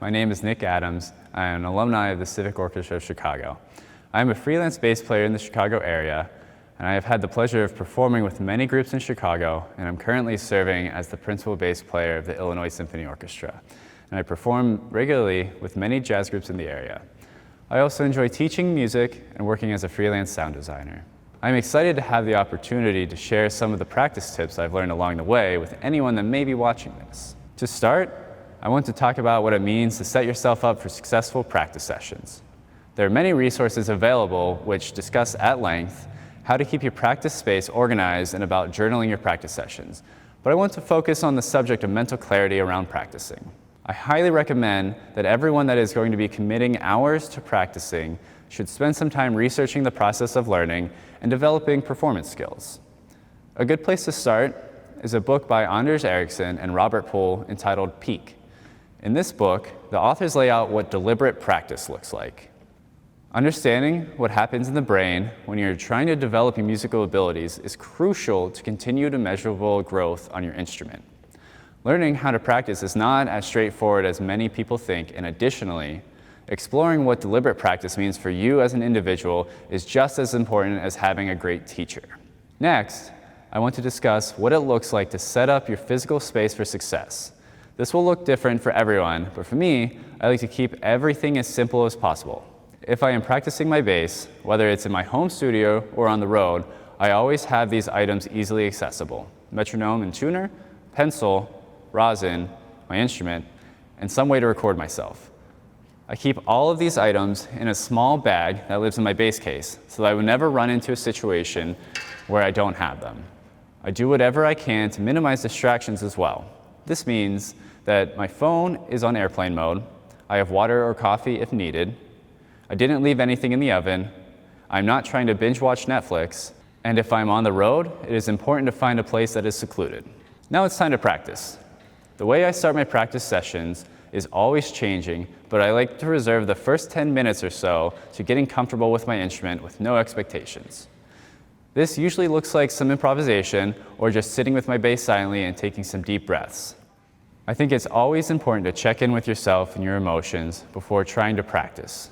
My name is Nick Adams. I am an alumni of the Civic Orchestra of Chicago. I am a freelance bass player in the Chicago area, and I have had the pleasure of performing with many groups in Chicago, and I'm currently serving as the principal bass player of the Illinois Symphony Orchestra. And I perform regularly with many jazz groups in the area. I also enjoy teaching music and working as a freelance sound designer. I'm excited to have the opportunity to share some of the practice tips I've learned along the way with anyone that may be watching this. To start, I want to talk about what it means to set yourself up for successful practice sessions. There are many resources available which discuss at length how to keep your practice space organized and about journaling your practice sessions, but I want to focus on the subject of mental clarity around practicing. I highly recommend that everyone that is going to be committing hours to practicing should spend some time researching the process of learning and developing performance skills. A good place to start is a book by Anders Ericsson and Robert Poole entitled Peak. In this book, the authors lay out what deliberate practice looks like. Understanding what happens in the brain when you're trying to develop your musical abilities is crucial to continue to measurable growth on your instrument. Learning how to practice is not as straightforward as many people think, and additionally, exploring what deliberate practice means for you as an individual is just as important as having a great teacher. Next, I want to discuss what it looks like to set up your physical space for success. This will look different for everyone, but for me, I like to keep everything as simple as possible. If I am practicing my bass, whether it's in my home studio or on the road, I always have these items easily accessible: metronome and tuner, pencil, rosin, my instrument, and some way to record myself. I keep all of these items in a small bag that lives in my bass case so that I would never run into a situation where I don't have them. I do whatever I can to minimize distractions as well. This means that my phone is on airplane mode, I have water or coffee if needed, I didn't leave anything in the oven, I'm not trying to binge watch Netflix, and if I'm on the road, it is important to find a place that is secluded. Now it's time to practice. The way I start my practice sessions is always changing, but I like to reserve the first 10 minutes or so to getting comfortable with my instrument with no expectations. This usually looks like some improvisation or just sitting with my bass silently and taking some deep breaths. I think it's always important to check in with yourself and your emotions before trying to practice.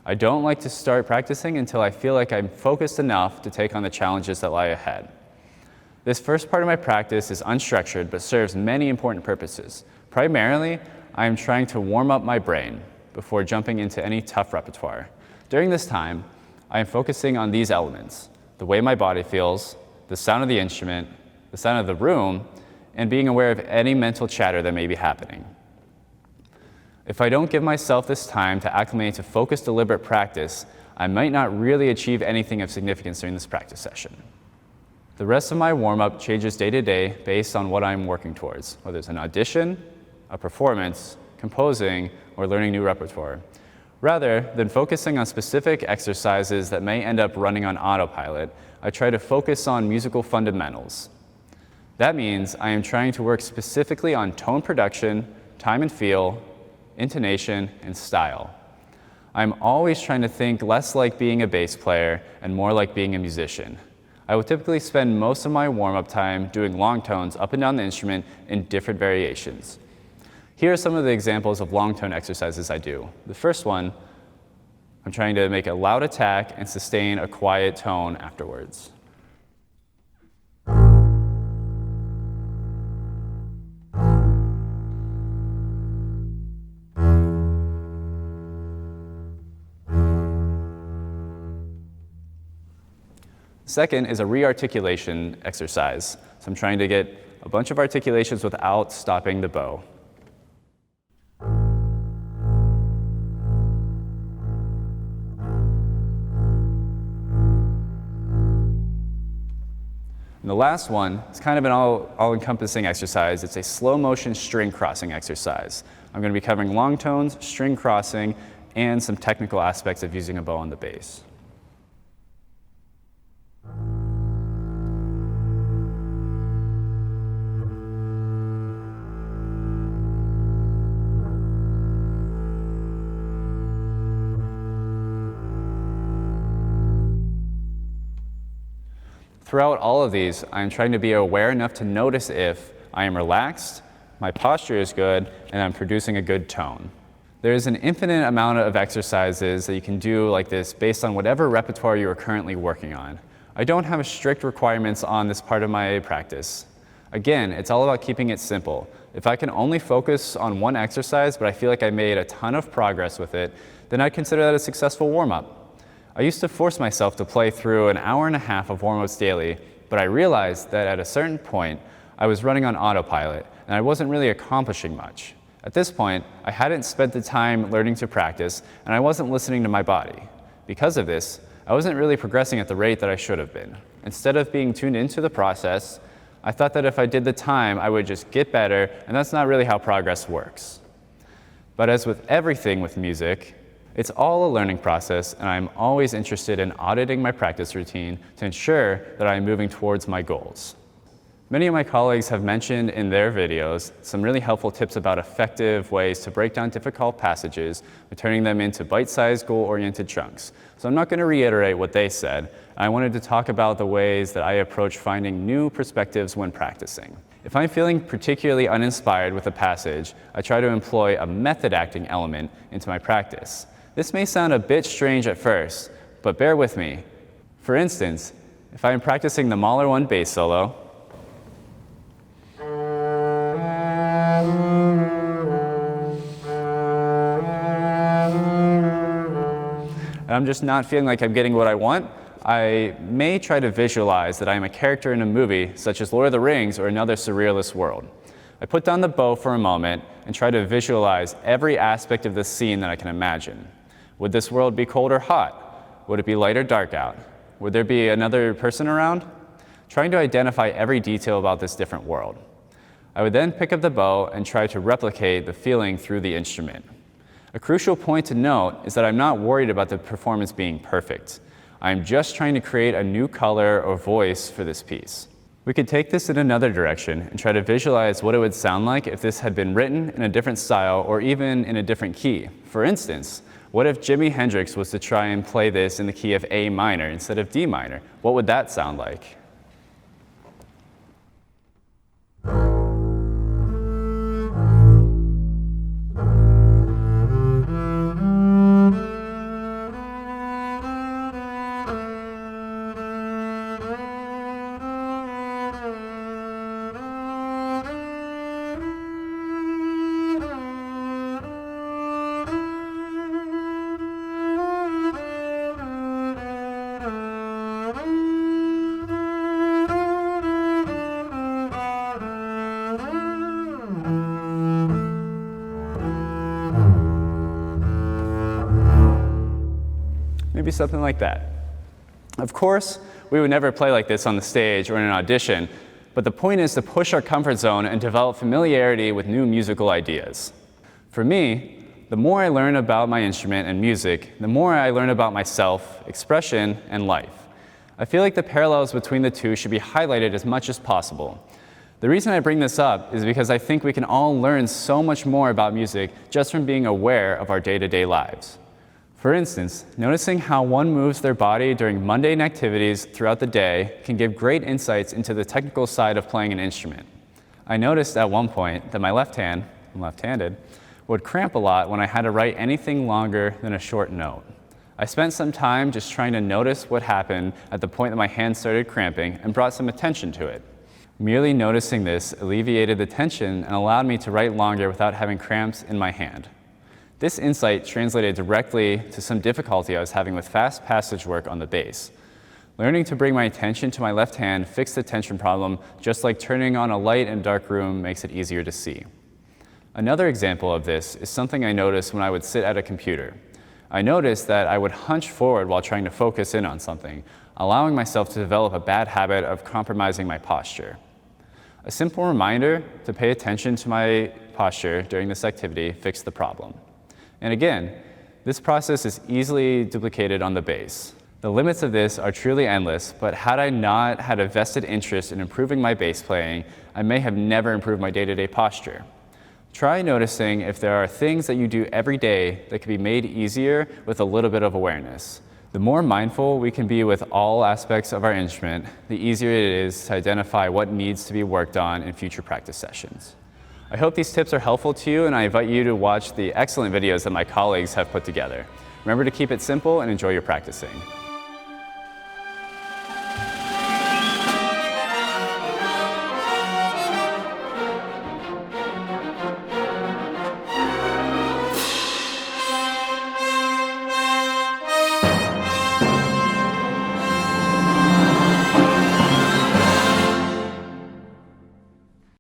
I don't like to start practicing until I feel like I'm focused enough to take on the challenges that lie ahead. This first part of my practice is unstructured but serves many important purposes. Primarily, I am trying to warm up my brain before jumping into any tough repertoire. During this time, I am focusing on these elements: the way my body feels, the sound of the instrument, the sound of the room, and being aware of any mental chatter that may be happening. If I don't give myself this time to acclimate to focused, deliberate practice, I might not really achieve anything of significance during this practice session. The rest of my warm-up changes day to day based on what I'm working towards, whether it's an audition, a performance, composing, or learning new repertoire. Rather than focusing on specific exercises that may end up running on autopilot, I try to focus on musical fundamentals. That means I am trying to work specifically on tone production, time and feel, intonation, and style. I'm always trying to think less like being a bass player and more like being a musician. I will typically spend most of my warm-up time doing long tones up and down the instrument in different variations. Here are some of the examples of long tone exercises I do. The first one, I'm trying to make a loud attack and sustain a quiet tone afterwards. Second is a re-articulation exercise. So I'm trying to get a bunch of articulations without stopping the bow. And the last one is kind of an all-encompassing exercise. It's a slow motion string crossing exercise. I'm going to be covering long tones, string crossing, and some technical aspects of using a bow on the bass. Throughout all of these, I'm trying to be aware enough to notice if I am relaxed, my posture is good, and I'm producing a good tone. There's an infinite amount of exercises that you can do like this based on whatever repertoire you are currently working on. I don't have strict requirements on this part of my practice. Again, it's all about keeping it simple. If I can only focus on one exercise, but I feel like I made a ton of progress with it, then I'd consider that a successful warm-up. I used to force myself to play through an hour and a half of warm-ups daily, but I realized that at a certain point, I was running on autopilot, and I wasn't really accomplishing much. At this point, I hadn't spent the time learning to practice, and I wasn't listening to my body. Because of this, I wasn't really progressing at the rate that I should have been. Instead of being tuned into the process, I thought that if I did the time, I would just get better, and that's not really how progress works. But as with everything with music, it's all a learning process, and I'm always interested in auditing my practice routine to ensure that I'm moving towards my goals. Many of my colleagues have mentioned in their videos some really helpful tips about effective ways to break down difficult passages by turning them into bite-sized, goal-oriented chunks. So I'm not going to reiterate what they said. I wanted to talk about the ways that I approach finding new perspectives when practicing. If I'm feeling particularly uninspired with a passage, I try to employ a method acting element into my practice. This may sound a bit strange at first, but bear with me. For instance, if I am practicing the Mahler 1 bass solo, and I'm just not feeling like I'm getting what I want, I may try to visualize that I am a character in a movie such as Lord of the Rings or another surrealist world. I put down the bow for a moment and try to visualize every aspect of the scene that I can imagine. Would this world be cold or hot? Would it be light or dark out? Would there be another person around? Trying to identify every detail about this different world. I would then pick up the bow and try to replicate the feeling through the instrument. A crucial point to note is that I'm not worried about the performance being perfect. I'm just trying to create a new color or voice for this piece. We could take this in another direction and try to visualize what it would sound like if this had been written in a different style or even in a different key. For instance, what if Jimi Hendrix was to try and play this in the key of A minor instead of D minor? What would that sound like? Maybe something like that. Of course, we would never play like this on the stage or in an audition, but the point is to push our comfort zone and develop familiarity with new musical ideas. For me, the more I learn about my instrument and music, the more I learn about myself, expression, and life. I feel like the parallels between the two should be highlighted as much as possible. The reason I bring this up is because I think we can all learn so much more about music just from being aware of our day-to-day lives. For instance, noticing how one moves their body during mundane activities throughout the day can give great insights into the technical side of playing an instrument. I noticed at one point that my left hand, I'm left-handed, would cramp a lot when I had to write anything longer than a short note. I spent some time just trying to notice what happened at the point that my hand started cramping and brought some attention to it. Merely noticing this alleviated the tension and allowed me to write longer without having cramps in my hand. This insight translated directly to some difficulty I was having with fast passage work on the bass. Learning to bring my attention to my left hand fixed the tension problem, just like turning on a light in a dark room makes it easier to see. Another example of this is something I noticed when I would sit at a computer. I noticed that I would hunch forward while trying to focus in on something, allowing myself to develop a bad habit of compromising my posture. A simple reminder to pay attention to my posture during this activity fixed the problem. And again, this process is easily duplicated on the bass. The limits of this are truly endless, but had I not had a vested interest in improving my bass playing, I may have never improved my day-to-day posture. Try noticing if there are things that you do every day that can be made easier with a little bit of awareness. The more mindful we can be with all aspects of our instrument, the easier it is to identify what needs to be worked on in future practice sessions. I hope these tips are helpful to you, and I invite you to watch the excellent videos that my colleagues have put together. Remember to keep it simple and enjoy your practicing.